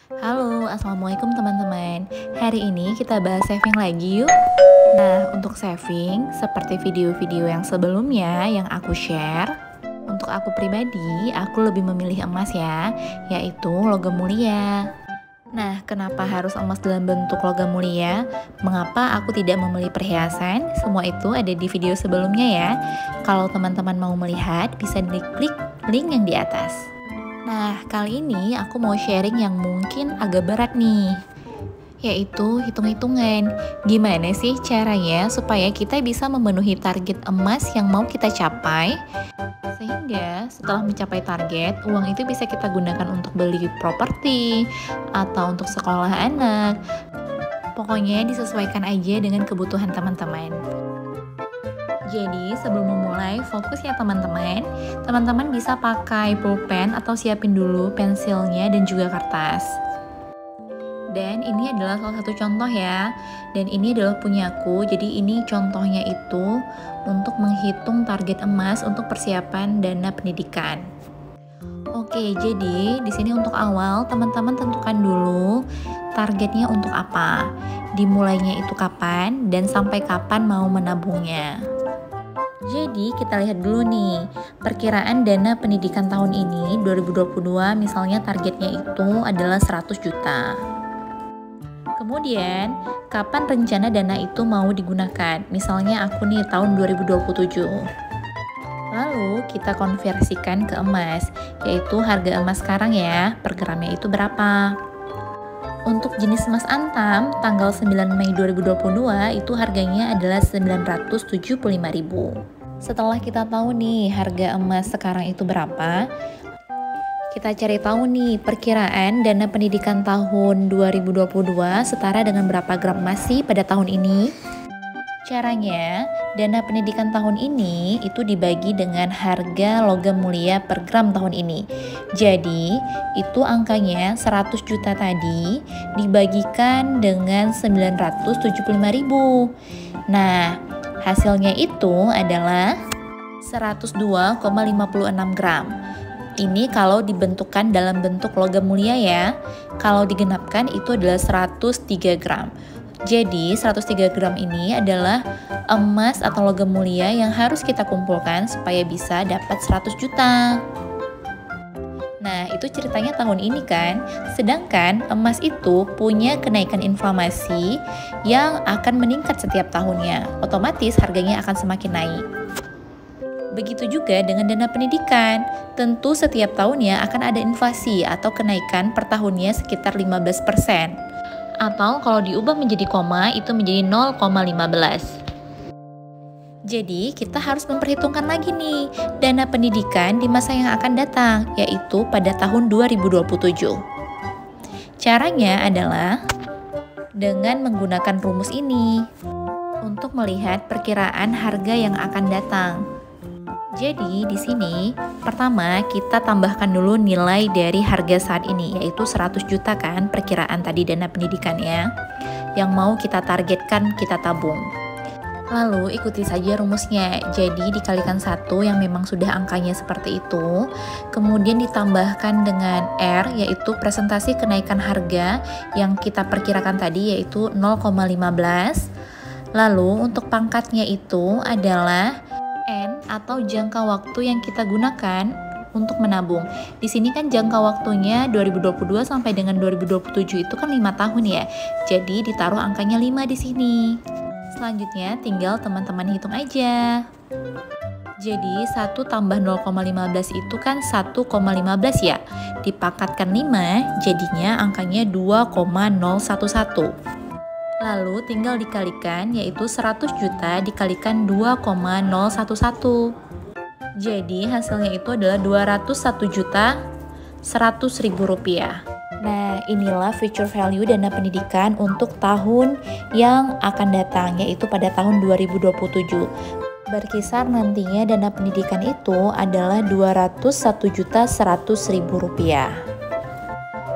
Halo, assalamualaikum teman-teman. Hari ini kita bahas saving lagi yuk. Nah, untuk saving, seperti video-video yang sebelumnya yang aku share, untuk aku pribadi, aku lebih memilih emas ya, yaitu logam mulia. Nah, kenapa harus emas dalam bentuk logam mulia? Mengapa aku tidak memilih perhiasan? Semua itu ada di video sebelumnya ya. Kalau teman-teman mau melihat, bisa diklik link yang di atas. Nah, kali ini aku mau sharing yang mungkin agak berat nih, yaitu hitung-hitungan. Gimana sih caranya supaya kita bisa memenuhi target emas yang mau kita capai, sehingga setelah mencapai target, uang itu bisa kita gunakan untuk beli properti atau untuk sekolah anak. Pokoknya disesuaikan aja dengan kebutuhan teman-teman. Jadi sebelum memulai, fokus ya teman-teman. Teman-teman bisa pakai pulpen atau siapin dulu pensilnya dan juga kertas. Dan ini adalah salah satu contoh ya. Dan ini adalah punyaku. Jadi ini contohnya itu untuk menghitung target emas untuk persiapan dana pendidikan. Oke, jadi di sini untuk awal teman-teman tentukan dulu targetnya untuk apa. Dimulainya itu kapan dan sampai kapan mau menabungnya. Jadi kita lihat dulu nih, perkiraan dana pendidikan tahun ini 2022 misalnya targetnya itu adalah 100 juta. Kemudian, kapan rencana dana itu mau digunakan? Misalnya aku nih tahun 2027. Lalu kita konversikan ke emas, yaitu harga emas sekarang ya, per gramnya itu berapa? Untuk jenis emas antam, tanggal 9 Mei 2022 itu harganya adalah 975.000. Setelah kita tahu nih harga emas sekarang itu berapa, kita cari tahu nih perkiraan dana pendidikan tahun 2022 setara dengan berapa gram emas sih pada tahun ini. Caranya, dana pendidikan tahun ini itu dibagi dengan harga logam mulia per gram tahun ini. Jadi, itu angkanya 100 juta tadi dibagikan dengan 975.000. Nah, hasilnya itu adalah 102,56 gram. Ini kalau dibentukkan dalam bentuk logam mulia ya. Kalau digenapkan itu adalah 103 gram. Jadi 103 gram ini adalah emas atau logam mulia yang harus kita kumpulkan supaya bisa dapat 100 juta. Nah, itu ceritanya tahun ini kan. Sedangkan emas itu punya kenaikan inflasi yang akan meningkat setiap tahunnya. Otomatis harganya akan semakin naik. Begitu juga dengan dana pendidikan. Tentu setiap tahunnya akan ada inflasi atau kenaikan per tahunnya sekitar 15%. Atau kalau diubah menjadi koma itu menjadi 0,15. Jadi kita harus memperhitungkan lagi nih dana pendidikan di masa yang akan datang, yaitu pada tahun 2027. Caranya adalah dengan menggunakan rumus ini untuk melihat perkiraan harga yang akan datang. Jadi di sini pertama kita tambahkan dulu nilai dari harga saat ini, yaitu 100 juta kan perkiraan tadi dana pendidikannya yang mau kita targetkan kita tabung. Lalu ikuti saja rumusnya, jadi dikalikan 1 yang memang sudah angkanya seperti itu, kemudian ditambahkan dengan R yaitu presentasi kenaikan harga yang kita perkirakan tadi yaitu 0,15. Lalu untuk pangkatnya itu adalah N atau jangka waktu yang kita gunakan untuk menabung. Di sini kan jangka waktunya 2022 sampai dengan 2027 itu kan 5 tahun ya. Jadi ditaruh angkanya 5 di sini. Selanjutnya tinggal teman-teman hitung aja. Jadi 1 tambah 0,15 itu kan 1,15 ya. Dipangkatkan 5 jadinya angkanya 2,011. Lalu tinggal dikalikan yaitu 100 juta dikalikan 2,011. Jadi hasilnya itu adalah 201.100.000 rupiah. Nah, inilah future value dana pendidikan untuk tahun yang akan datang, yaitu pada tahun 2027. Berkisar nantinya dana pendidikan itu adalah 201.100.000 rupiah.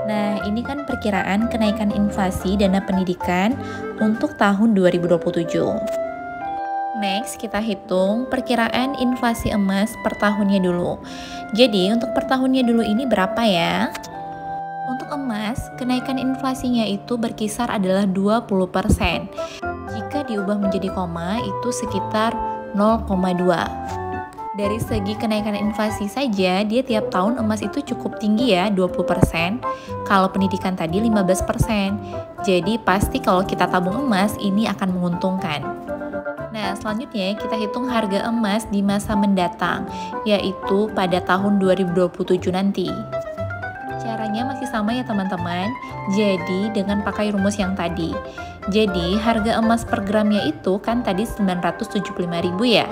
Nah, ini kan perkiraan kenaikan inflasi dana pendidikan untuk tahun 2027. Next, kita hitung perkiraan inflasi emas per tahunnya dulu. Jadi, untuk per tahunnya dulu ini berapa ya? Untuk emas, kenaikan inflasinya itu berkisar adalah 20%. Jika diubah menjadi koma, itu sekitar 0,2. Dari segi kenaikan inflasi saja, dia tiap tahun emas itu cukup tinggi ya, 20%. Kalau pendidikan tadi 15%. Jadi pasti kalau kita tabung emas, ini akan menguntungkan. Nah, selanjutnya kita hitung harga emas di masa mendatang, yaitu pada tahun 2027 nanti. Caranya masih sama ya teman-teman, jadi dengan pakai rumus yang tadi. Jadi harga emas per gramnya itu kan tadi 975.000 ya.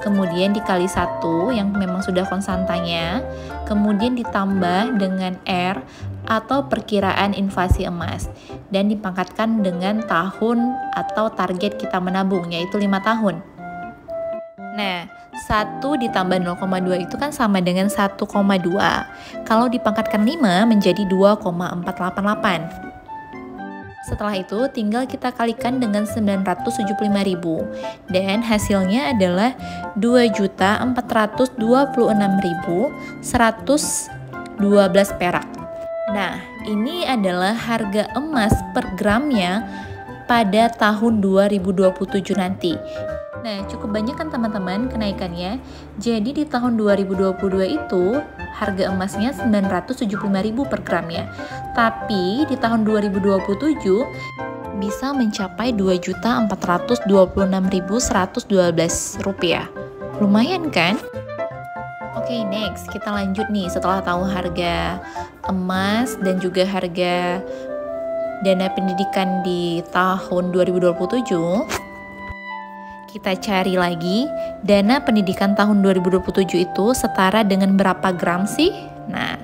Kemudian dikali 1 yang memang sudah konstantanya, kemudian ditambah dengan R atau perkiraan inflasi emas, dan dipangkatkan dengan tahun atau target kita menabung, yaitu 5 tahun. Nah, 1 ditambah 0,2 itu kan sama dengan 1,2. Kalau dipangkatkan 5 menjadi 2,488. Setelah itu tinggal kita kalikan dengan 975.000 dan hasilnya adalah 2.426.112 perak. Nah, ini adalah harga emas per gramnya pada tahun 2027 nanti. Nah, cukup banyak kan teman-teman kenaikannya. Jadi di tahun 2022 itu harga emasnya 975.000 per gramnya. Tapi di tahun 2027 bisa mencapai 2.426.112 rupiah. Lumayan kan? Oke, next kita lanjut nih. Setelah tahu harga emas dan juga harga dana pendidikan di tahun 2027, kita cari lagi dana pendidikan tahun 2027 itu setara dengan berapa gram sih? Nah,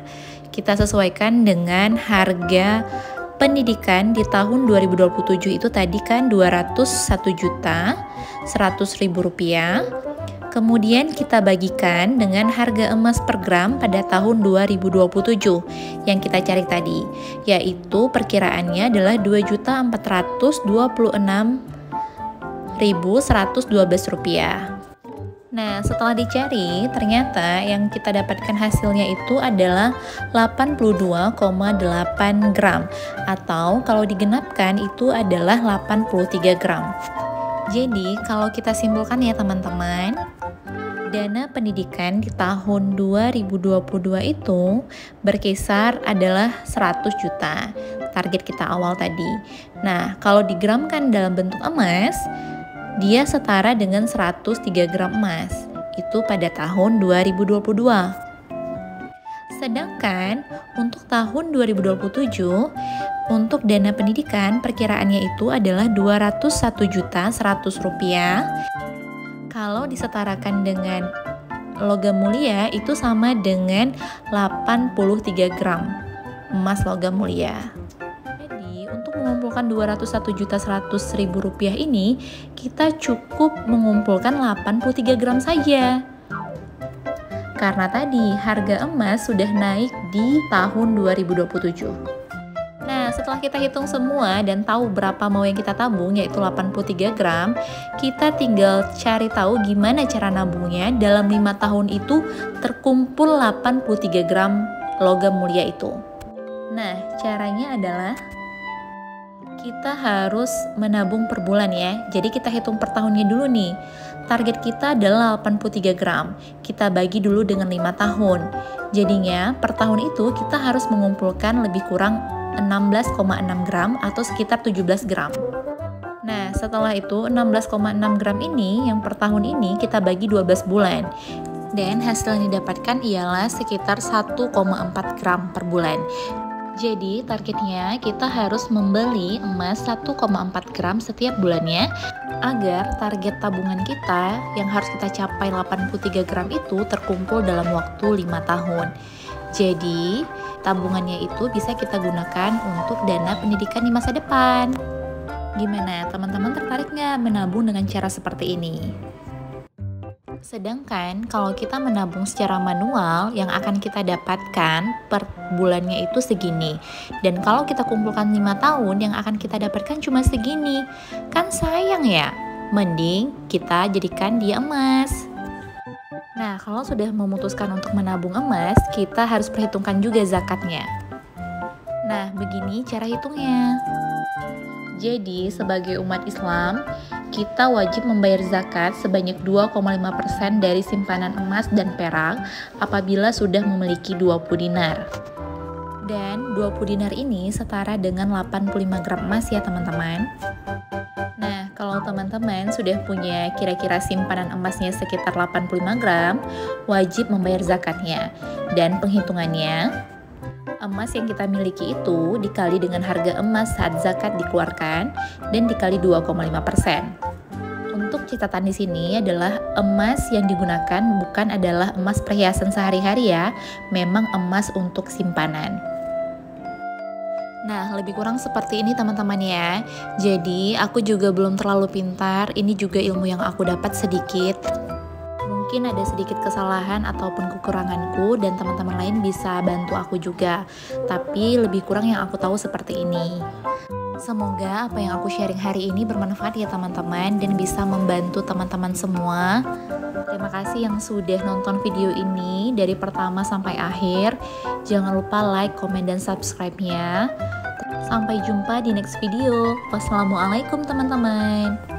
kita sesuaikan dengan harga pendidikan di tahun 2027 itu tadi kan 201.100.000 rupiah. Kemudian kita bagikan dengan harga emas per gram pada tahun 2027 yang kita cari tadi, yaitu perkiraannya adalah 2.426.112 rupiah. Nah, setelah dicari, ternyata yang kita dapatkan hasilnya itu adalah 82,8 gram, atau kalau digenapkan itu adalah 83 gram. Jadi, kalau kita simpulkan ya teman-teman, dana pendidikan di tahun 2022 itu berkisar adalah 100 juta, target kita awal tadi. Nah, kalau digramkan dalam bentuk emas, dia setara dengan 103 gram emas, itu pada tahun 2022. Sedangkan untuk tahun 2027, untuk dana pendidikan perkiraannya itu adalah 201.100.000 rupiah. Kalau disetarakan dengan logam mulia itu sama dengan 83 gram emas logam mulia. Jadi untuk mengumpulkan 201.100.000 rupiah ini, kita cukup mengumpulkan 83 gram saja. Karena tadi harga emas sudah naik di tahun 2027. Nah, setelah kita hitung semua dan tahu berapa mau yang kita tabung, yaitu 83 gram, kita tinggal cari tahu gimana cara nabungnya dalam 5 tahun itu terkumpul 83 gram logam mulia itu. Nah, caranya adalah kita harus menabung per bulan ya. Jadi kita hitung per tahunnya dulu nih. Target kita adalah 83 gram. Kita bagi dulu dengan 5 tahun. Jadinya per tahun itu kita harus mengumpulkan lebih kurang 16,6 gram atau sekitar 17 gram. Nah, setelah itu 16,6 gram ini yang per tahun ini kita bagi 12 bulan. Dan hasil yang didapatkan ialah sekitar 1,4 gram per bulan. Jadi targetnya kita harus membeli emas 1,4 gram setiap bulannya agar target tabungan kita yang harus kita capai 83 gram itu terkumpul dalam waktu 5 tahun. Jadi tabungannya itu bisa kita gunakan untuk dana pendidikan di masa depan. Gimana, teman-teman tertarik nggak menabung dengan cara seperti ini? Sedangkan kalau kita menabung secara manual, yang akan kita dapatkan per bulannya itu segini. Dan kalau kita kumpulkan 5 tahun, yang akan kita dapatkan cuma segini. Kan sayang ya, mending kita jadikan dia emas. Nah, kalau sudah memutuskan untuk menabung emas, kita harus perhitungkan juga zakatnya. Nah, begini cara hitungnya. Jadi, sebagai umat Islam, kita wajib membayar zakat sebanyak 2,5% dari simpanan emas dan perak apabila sudah memiliki 20 dinar. Dan 20 dinar ini setara dengan 85 gram emas ya teman-teman. Nah, kalau teman-teman sudah punya kira-kira simpanan emasnya sekitar 85 gram, wajib membayar zakatnya. Dan penghitungannya, emas yang kita miliki itu dikali dengan harga emas saat zakat dikeluarkan dan dikali 2,5%. Untuk catatan di sini adalah emas yang digunakan bukan adalah emas perhiasan sehari-hari ya, memang emas untuk simpanan. Nah, lebih kurang seperti ini teman-teman ya. Jadi, aku juga belum terlalu pintar, ini juga ilmu yang aku dapat sedikit. Mungkin ada sedikit kesalahan ataupun kekuranganku dan teman-teman lain bisa bantu aku juga. Tapi lebih kurang yang aku tahu seperti ini. Semoga apa yang aku sharing hari ini bermanfaat ya teman-teman dan bisa membantu teman-teman semua. Terima kasih yang sudah nonton video ini dari pertama sampai akhir. Jangan lupa like, komen, dan subscribe-nya. Sampai jumpa di next video. Wassalamualaikum teman-teman.